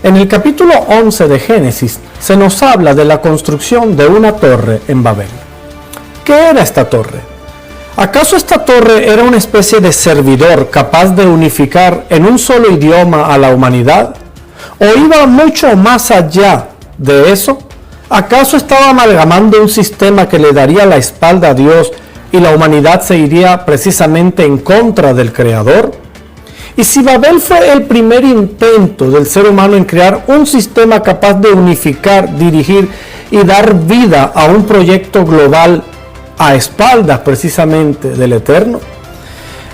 En el capítulo 11 de Génesis se nos habla de la construcción de una torre en Babel. ¿Qué era esta torre? ¿Acaso esta torre era una especie de servidor capaz de unificar en un solo idioma a la humanidad? ¿O iba mucho más allá de eso? ¿Acaso estaba amalgamando un sistema que le daría la espalda a Dios y la humanidad se iría precisamente en contra del Creador? Y si Babel fue el primer intento del ser humano en crear un sistema capaz de unificar, dirigir y dar vida a un proyecto global a espaldas precisamente del Eterno,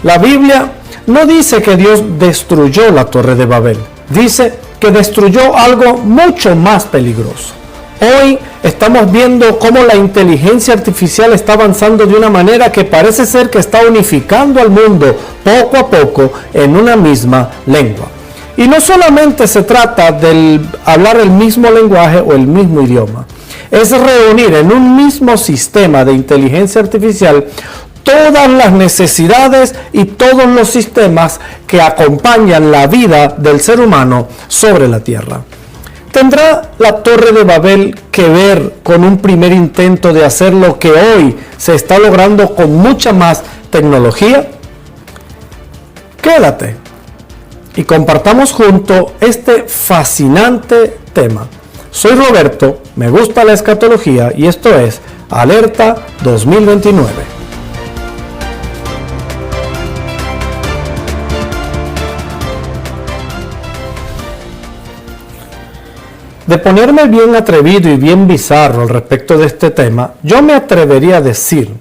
la Biblia no dice que Dios destruyó la Torre de Babel, dice que destruyó algo mucho más peligroso. Hoy estamos viendo cómo la inteligencia artificial está avanzando de una manera que parece ser que está unificando al mundo poco a poco en una misma lengua. Y no solamente se trata de hablar el mismo lenguaje o el mismo idioma, es reunir en un mismo sistema de inteligencia artificial todas las necesidades y todos los sistemas que acompañan la vida del ser humano sobre la tierra. ¿Tendrá la Torre de Babel que ver con un primer intento de hacer lo que hoy se está logrando con mucha más tecnología? Quédate y compartamos juntos este fascinante tema. Soy Roberto, me gusta la escatología y esto es Alerta 2029. De ponerme bien atrevido y bien bizarro al respecto de este tema, yo me atrevería a decir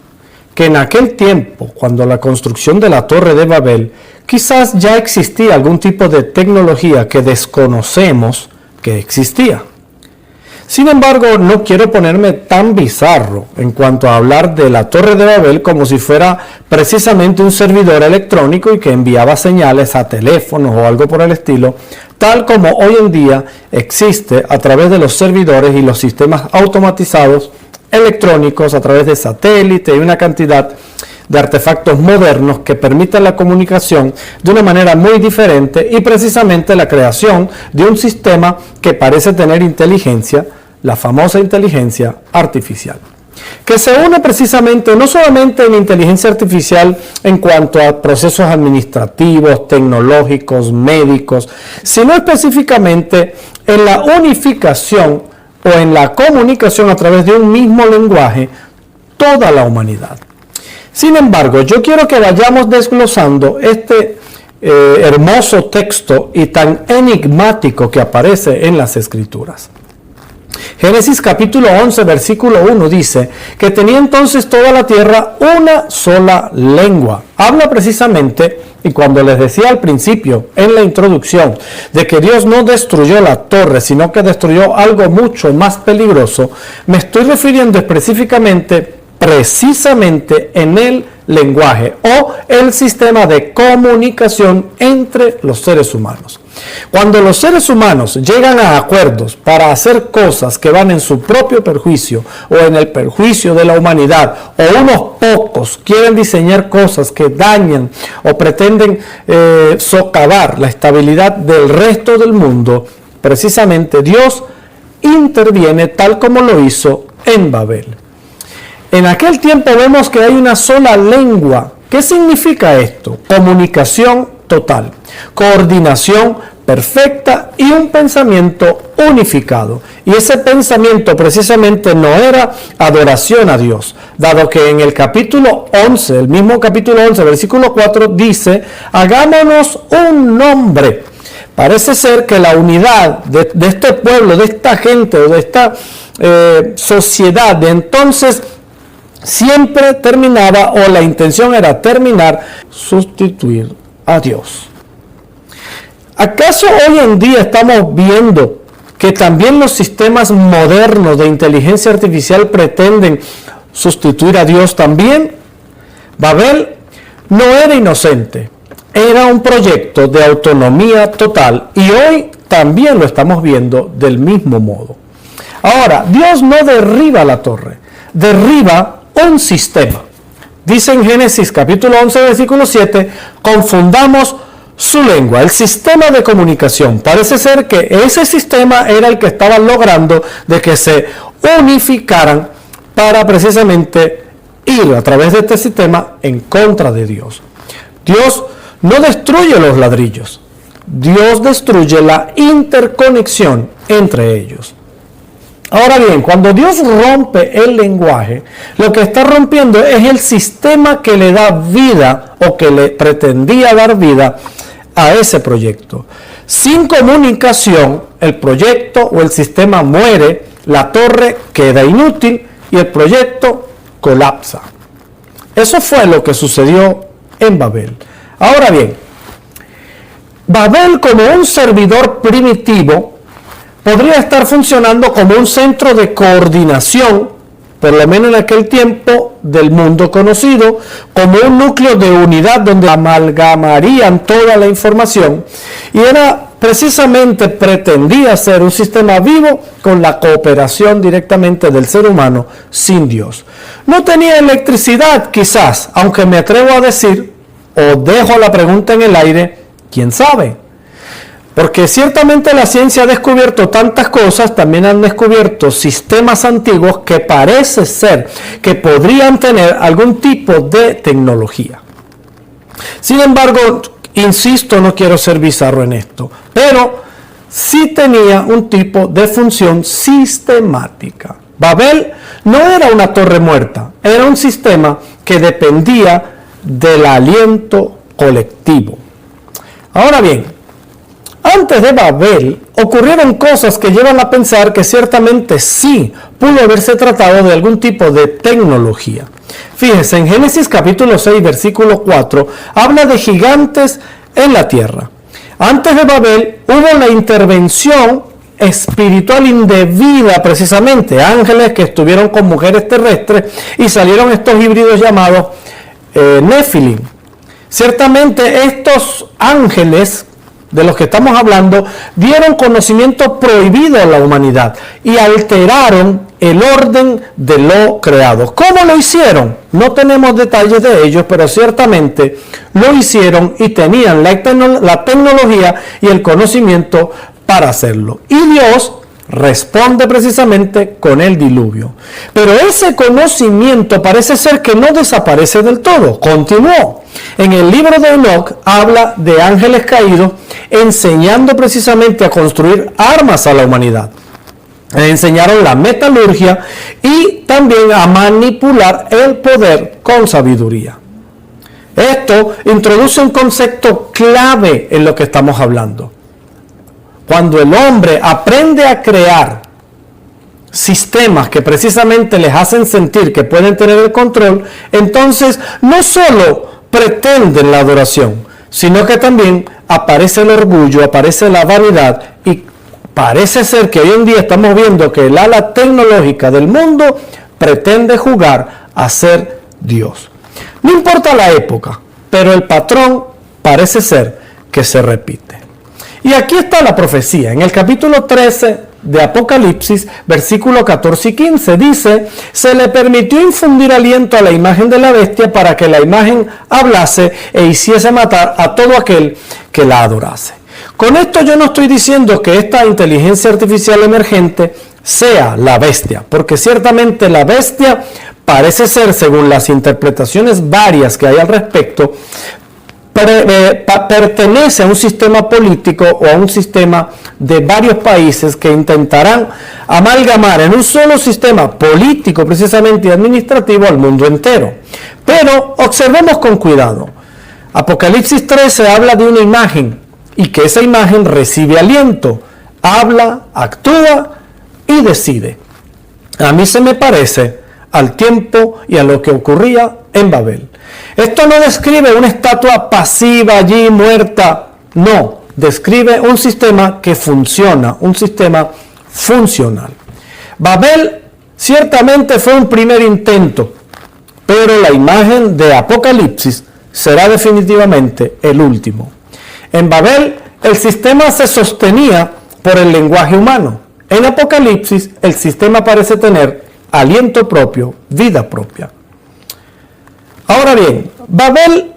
que en aquel tiempo, cuando la construcción de la Torre de Babel, quizás ya existía algún tipo de tecnología que desconocemos que existía. Sin embargo, no quiero ponerme tan bizarro en cuanto a hablar de la Torre de Babel como si fuera precisamente un servidor electrónico y que enviaba señales a teléfonos o algo por el estilo, tal como hoy en día existe a través de los servidores y los sistemas automatizados electrónicos a través de satélite y una cantidad de artefactos modernos que permiten la comunicación de una manera muy diferente y precisamente la creación de un sistema que parece tener inteligencia, la famosa inteligencia artificial, que se une precisamente no solamente en inteligencia artificial en cuanto a procesos administrativos, tecnológicos, médicos, sino específicamente en la unificación o en la comunicación a través de un mismo lenguaje toda la humanidad. Sin embargo, yo quiero que vayamos desglosando este hermoso texto y tan enigmático que aparece en las Escrituras. Génesis capítulo 11, versículo 1 dice que tenía entonces toda la tierra una sola lengua. Habla precisamente, y cuando les decía al principio, en la introducción, de que Dios no destruyó la torre, sino que destruyó algo mucho más peligroso, me estoy refiriendo específicamente precisamente en el lenguaje o el sistema de comunicación entre los seres humanos. Cuando los seres humanos llegan a acuerdos para hacer cosas que van en su propio perjuicio o en el perjuicio de la humanidad, o unos pocos quieren diseñar cosas que dañan o pretenden socavar la estabilidad del resto del mundo, precisamente Dios interviene tal como lo hizo en Babel. En aquel tiempo vemos que hay una sola lengua. ¿Qué significa esto? Comunicación total, coordinación perfecta y un pensamiento unificado. Y ese pensamiento precisamente no era adoración a Dios, dado que en el capítulo 11, el mismo capítulo 11, versículo 4, dice, hagámonos un nombre. Parece ser que la unidad de este pueblo, de esta gente o de esta sociedad de entonces siempre terminaba, o la intención era terminar, sustituir a Dios. ¿Acaso hoy en día estamos viendo que también los sistemas modernos de inteligencia artificial pretenden sustituir a Dios también? Babel no era inocente, era un proyecto de autonomía total y hoy también lo estamos viendo del mismo modo. Ahora, Dios no derriba la torre, derriba un sistema. Dice en Génesis capítulo 11, versículo 7, confundamos su lengua, el sistema de comunicación. Parece ser que ese sistema era el que estaba logrando de que se unificaran para precisamente ir a través de este sistema en contra de Dios. Dios no destruye los ladrillos, Dios destruye la interconexión entre ellos. Ahora bien, cuando Dios rompe el lenguaje, lo que está rompiendo es el sistema que le da vida o que le pretendía dar vida a ese proyecto. Sin comunicación, el proyecto o el sistema muere, la torre queda inútil y el proyecto colapsa. Eso fue lo que sucedió en Babel. Ahora bien, Babel como un servidor primitivo podría estar funcionando como un centro de coordinación, por lo menos en aquel tiempo, del mundo conocido, como un núcleo de unidad donde amalgamarían toda la información, y era precisamente, pretendía ser un sistema vivo con la cooperación directamente del ser humano sin Dios. No tenía electricidad quizás, aunque me atrevo a decir, o dejo la pregunta en el aire, ¿quién sabe? Porque ciertamente la ciencia ha descubierto tantas cosas, también han descubierto sistemas antiguos que parece ser que podrían tener algún tipo de tecnología. Sin embargo, insisto, no quiero ser bizarro en esto, pero sí tenía un tipo de función sistemática. Babel no era una torre muerta, era un sistema que dependía del aliento colectivo. Ahora bien, antes de Babel ocurrieron cosas que llevan a pensar que ciertamente sí pudo haberse tratado de algún tipo de tecnología. Fíjense, en Génesis capítulo 6, versículo 4, habla de gigantes en la tierra. Antes de Babel hubo la intervención espiritual indebida, precisamente, ángeles que estuvieron con mujeres terrestres y salieron estos híbridos llamados Nefilim. Ciertamente estos ángeles de los que estamos hablando, dieron conocimiento prohibido a la humanidad y alteraron el orden de lo creado. ¿Cómo lo hicieron? No tenemos detalles de ellos, pero ciertamente lo hicieron y tenían la tecnología y el conocimiento para hacerlo. Y Dios responde precisamente con el diluvio. Pero ese conocimiento parece ser que no desaparece del todo, continuó. En el libro de Enoch habla de ángeles caídos enseñando precisamente a construir armas a la humanidad. Le enseñaron la metalurgia y también a manipular el poder con sabiduría. Esto introduce un concepto clave en lo que estamos hablando. Cuando el hombre aprende a crear sistemas que precisamente les hacen sentir que pueden tener el control, entonces no solo pretenden la adoración, sino que también aparece el orgullo, aparece la vanidad, y parece ser que hoy en día estamos viendo que el ala tecnológica del mundo pretende jugar a ser Dios. No importa la época, pero el patrón parece ser que se repite. Y aquí está la profecía. En el capítulo 13 de Apocalipsis, versículos 14 y 15, dice: se le permitió infundir aliento a la imagen de la bestia para que la imagen hablase e hiciese matar a todo aquel que la adorase. Con esto yo no estoy diciendo que esta inteligencia artificial emergente sea la bestia, porque ciertamente la bestia parece ser, según las interpretaciones varias que hay al respecto, pertenece a un sistema político o a un sistema de varios países que intentarán amalgamar en un solo sistema político precisamente y administrativo al mundo entero. Pero observemos con cuidado. Apocalipsis 13 habla de una imagen y que esa imagen recibe aliento, habla, actúa y decide. A mí se me parece al tiempo y a lo que ocurría en Babel. Esto no describe una estatua pasiva allí muerta, no, describe un sistema que funciona, un sistema funcional. Babel ciertamente fue un primer intento, pero la imagen de Apocalipsis será definitivamente el último. En Babel el sistema se sostenía por el lenguaje humano. En Apocalipsis el sistema parece tener aliento propio, vida propia. Ahora bien, Babel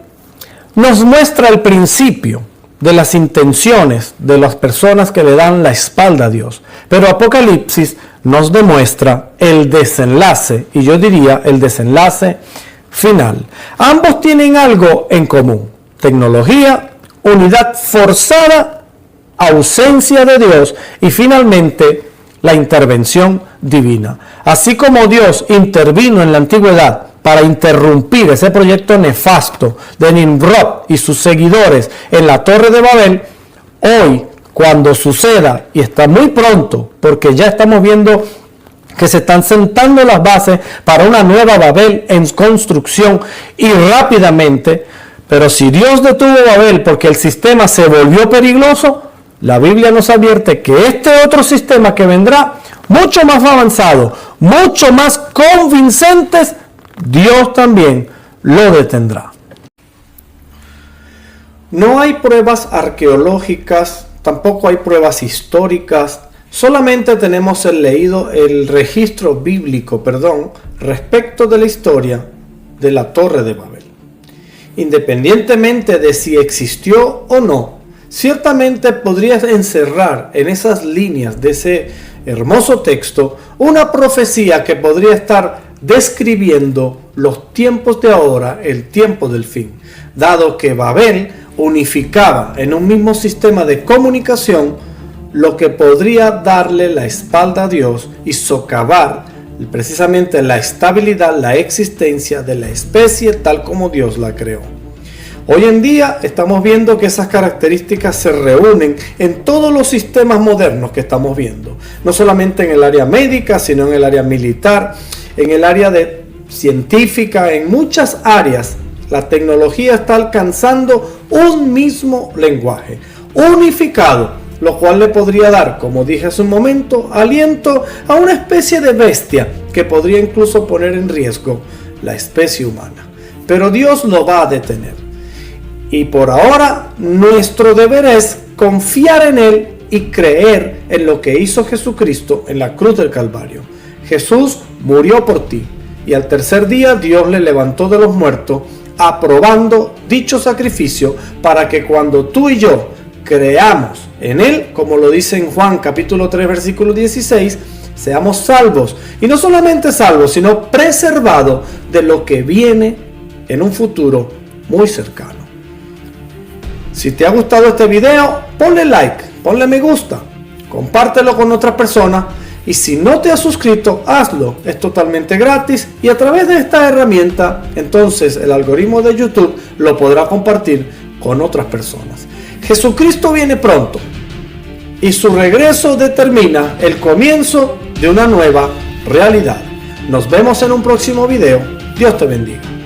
nos muestra el principio, de las intenciones de las personas que le dan la espalda a Dios. Pero Apocalipsis nos demuestra el desenlace, y yo diría el desenlace final. Ambos tienen algo en común: tecnología, unidad forzada, ausencia de Dios y finalmente la intervención divina. Así como Dios intervino en la antigüedad para interrumpir ese proyecto nefasto de Nimrod y sus seguidores en la Torre de Babel, hoy, cuando suceda, y está muy pronto, porque ya estamos viendo que se están sentando las bases para una nueva Babel en construcción y rápidamente, pero si Dios detuvo Babel porque el sistema se volvió peligroso, la Biblia nos advierte que este otro sistema que vendrá, mucho más avanzado, mucho más convincente, Dios también lo detendrá. No hay pruebas arqueológicas, tampoco hay pruebas históricas, solamente tenemos el registro bíblico, respecto de la historia de la Torre de Babel. Independientemente de si existió o no, ciertamente podrías encerrar en esas líneas de ese hermoso texto una profecía que podría estar describiendo los tiempos de ahora, el tiempo del fin, dado que Babel unificaba en un mismo sistema de comunicación lo que podría darle la espalda a Dios y socavar precisamente la estabilidad, la existencia de la especie tal como Dios la creó. Hoy en día estamos viendo que esas características se reúnen en todos los sistemas modernos que estamos viendo, no solamente en el área médica, sino en el área militar, en el área científica, en muchas áreas. La tecnología está alcanzando un mismo lenguaje, unificado, lo cual le podría dar, como dije hace un momento, aliento a una especie de bestia que podría incluso poner en riesgo la especie humana. Pero Dios lo va a detener. Y por ahora nuestro deber es confiar en Él y creer en lo que hizo Jesucristo en la cruz del Calvario. Jesús murió por ti y al tercer día Dios le levantó de los muertos, aprobando dicho sacrificio para que cuando tú y yo creamos en Él, como lo dice en Juan capítulo 3 versículo 16, seamos salvos. Y no solamente salvos, sino preservados de lo que viene en un futuro muy cercano. Si te ha gustado este video, ponle like, ponle me gusta, compártelo con otras personas. Y si no te has suscrito, hazlo, es totalmente gratis y a través de esta herramienta, entonces el algoritmo de YouTube lo podrá compartir con otras personas. Jesucristo viene pronto y su regreso determina el comienzo de una nueva realidad. Nos vemos en un próximo video. Dios te bendiga.